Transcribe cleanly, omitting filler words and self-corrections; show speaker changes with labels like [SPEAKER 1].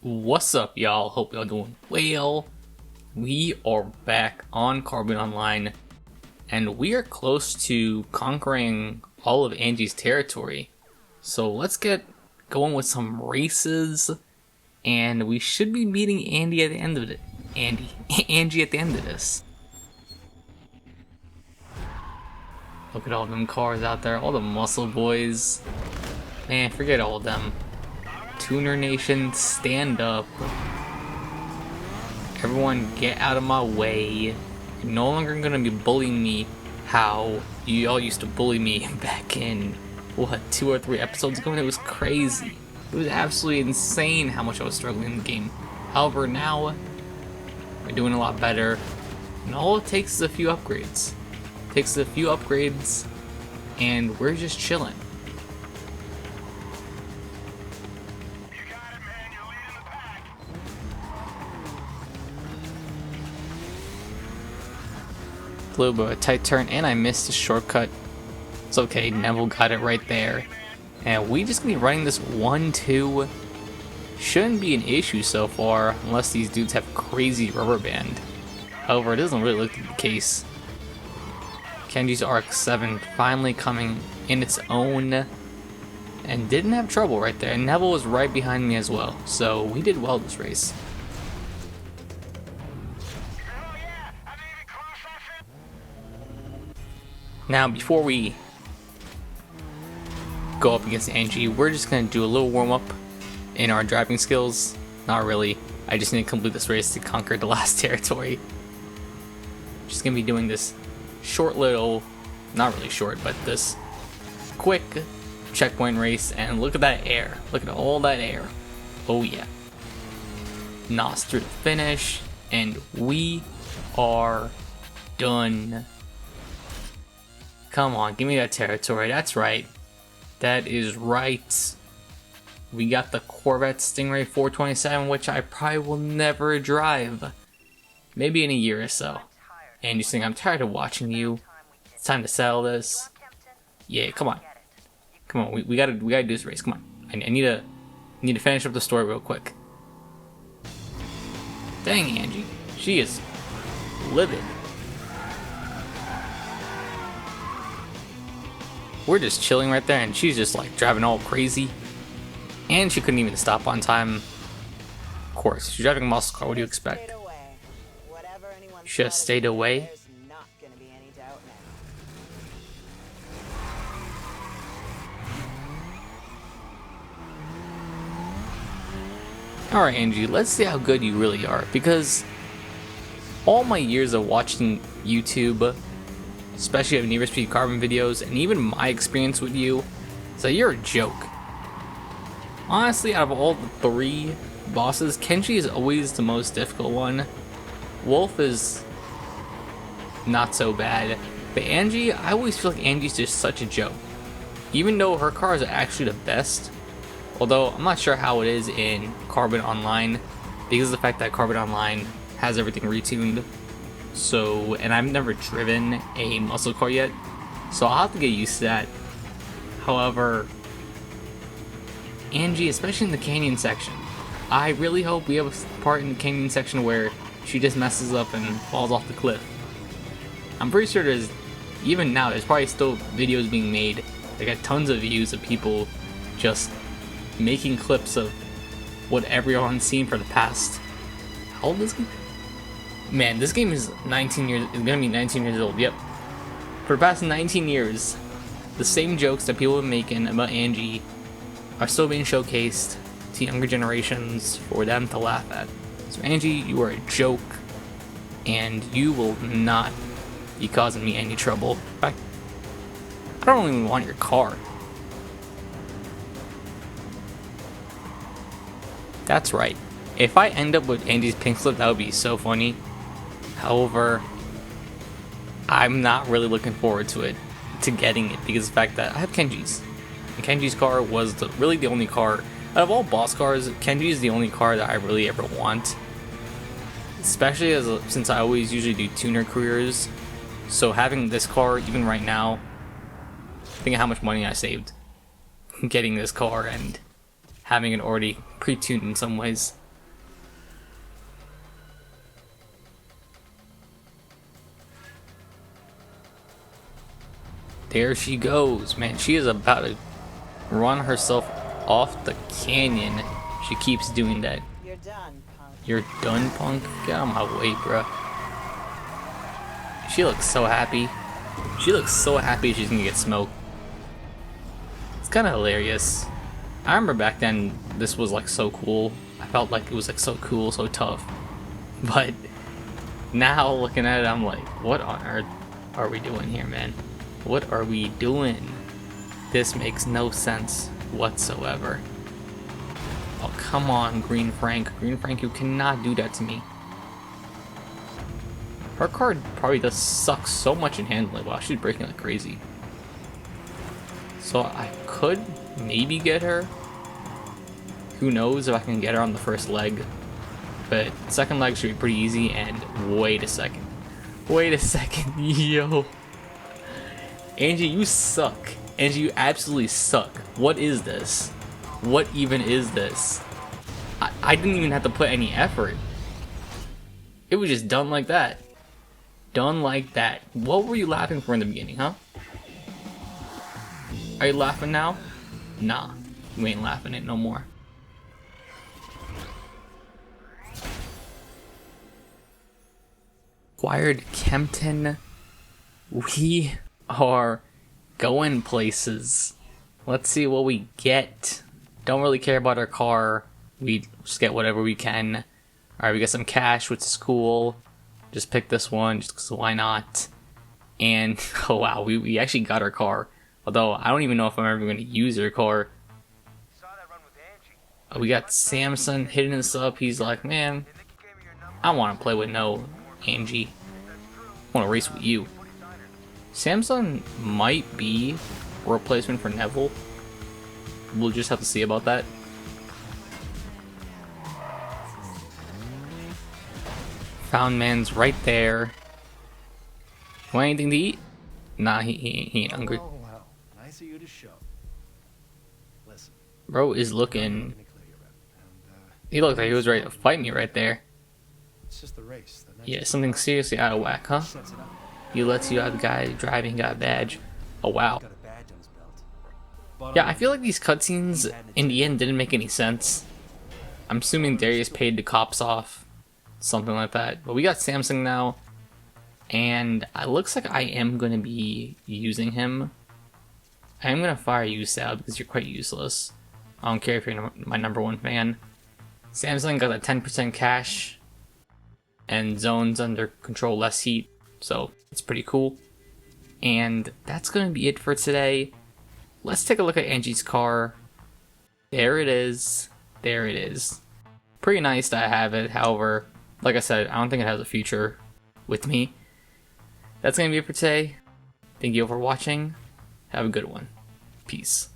[SPEAKER 1] What's up, y'all? Hope y'all doing well. We are back on Carbon Online, and we are close to conquering all of Angie's territory. So let's get going with some races, and we should be meeting Angie at the end of it. Angie at the end of this. Look at all them cars out there, all the muscle boys. Man, forget all of them. Tuner Nation, stand up. Everyone get out of my way. You're no longer gonna be bullying me how you all used to bully me back in, what, 2 or 3 episodes ago? And it was crazy. It was absolutely insane how much I was struggling in the game. However, now, we're doing a lot better. And all it takes is a few upgrades. It takes a few upgrades, and we're just chilling. A little bit of a tight turn, and I missed a shortcut. It's okay, Neville got it right there. And we just gonna be running this 1-2. Shouldn't be an issue so far, unless these dudes have crazy rubber band. However, it doesn't really look like the case. Kenji's RX-7 finally coming in its own, and didn't have trouble right there. And Neville was right behind me as well, so we did well this race. Now, before we go up against Angie, we're just going to do a little warm-up in our driving skills. Not really. I just need to complete this race to conquer the last territory. Just going to be doing this short little, not really short, but this quick checkpoint race. And look at that air. Look at all that air. Oh yeah. Nos through the finish. And we are done. Come on, give me that territory. That's right. That is right. We got the Corvette Stingray 427, which I probably will never drive. Maybe in a year or so. And you think, I'm tired of watching you. It's time to sell this. Yeah, come on. Come on, we gotta do this race. Come on. I need to finish up the story real quick. Dang, Angie. She is livid. We're just chilling right there, and she's just like driving all crazy. And she couldn't even stop on time. Of course, she's driving a muscle car. What do you expect? She just stayed away. Alright, Angie, let's see how good you really are. Because all my years of watching YouTube, especially of Need for Speed Carbon videos, and even my experience with you, so you're a joke. Honestly, out of all the 3 bosses, Kenji is always the most difficult one. Wolf is not so bad, but Angie, I always feel like Angie's just such a joke. Even though her cars are actually the best, although I'm not sure how it is in Carbon Online, because of the fact that Carbon Online has everything retuned. So, and I've never driven a muscle car yet, so I'll have to get used to that. However, Angie, especially in the canyon section, I really hope we have a part in the canyon section where she just messes up and falls off the cliff. I'm pretty sure even now, there's probably still videos being made. They got tons of views of people just making clips of what everyone's seen for the past, how old is it? Man, this game is 19 years, it's gonna be 19 years old, yep. For the past 19 years, the same jokes that people have been making about Angie are still being showcased to younger generations for them to laugh at. So Angie, you are a joke, and you will not be causing me any trouble. In fact, I don't even want your car. That's right. If I end up with Angie's pink slip, that would be so funny. However, I'm not really looking forward to getting it, because of the fact that I have Kenji's. And Kenji's car was really the only car, out of all boss cars, Kenji is the only car that I really ever want. Especially since I always usually do tuner careers. So having this car, even right now, think of how much money I saved getting this car and having it already pre-tuned in some ways. There she goes, man. She is about to run herself off the canyon. She keeps doing that.
[SPEAKER 2] You're done, punk.
[SPEAKER 1] You're done, punk? Get out of my way, bruh. She looks so happy. She looks so happy she's gonna get smoked. It's kind of hilarious. I remember back then this was like so cool. I felt like it was like so cool, so tough. But now looking at it, I'm like, what on earth are we doing here, man? What are we doing? This makes no sense whatsoever. Oh, come on, Green Frank. Green Frank, you cannot do that to me. Her car probably does suck so much in handling. Wow, she's braking like crazy. So I could maybe get her. Who knows if I can get her on the first leg. But second leg should be pretty easy. And wait a second. Wait a second. Yo. Angie, you suck. Angie, you absolutely suck. What is this? What even is this? I didn't even have to put any effort. It was just done like that. Done like that. What were you laughing for in the beginning, huh? Are you laughing now? Nah, you ain't laughing it no more. Acquired Kempton. We are going places. Let's see what we get. Don't really care about our car. We just get whatever we can. Alright, we got some cash, which is cool. Just pick this one, just because why not? And, oh wow, we actually got our car. Although, I don't even know if I'm ever going to use our car. We got Samson hitting us up. He's like, man, I want to play with no Angie. I want to race with you. Samson might be a replacement for Neville. We'll just have to see about that. Found man's right there. Want anything to eat? Nah, he ain't hungry.
[SPEAKER 3] Oh, well, nice of you to show. Listen,
[SPEAKER 1] Bro is looking. He looked like he was ready to fight me right there.
[SPEAKER 3] it's just the race.
[SPEAKER 1] Yeah, something seriously out of whack, huh? He lets you out the guy driving, got a badge. Oh wow. Yeah, I feel like these cutscenes in the end didn't make any sense. I'm assuming Darius paid the cops off. Something like that. But we got Samsung now. And it looks like I am going to be using him. I am going to fire you, Sal, because you're quite useless. I don't care if you're my #1 fan. Samsung got a 10% cash. And zones under control, less heat. So it's pretty cool. And that's going to be it for today. Let's take a look at Angie's car. There it is. There it is. Pretty nice that I have it. However, like I said, I don't think it has a future with me. That's going to be it for today. Thank you all for watching. Have a good one. Peace.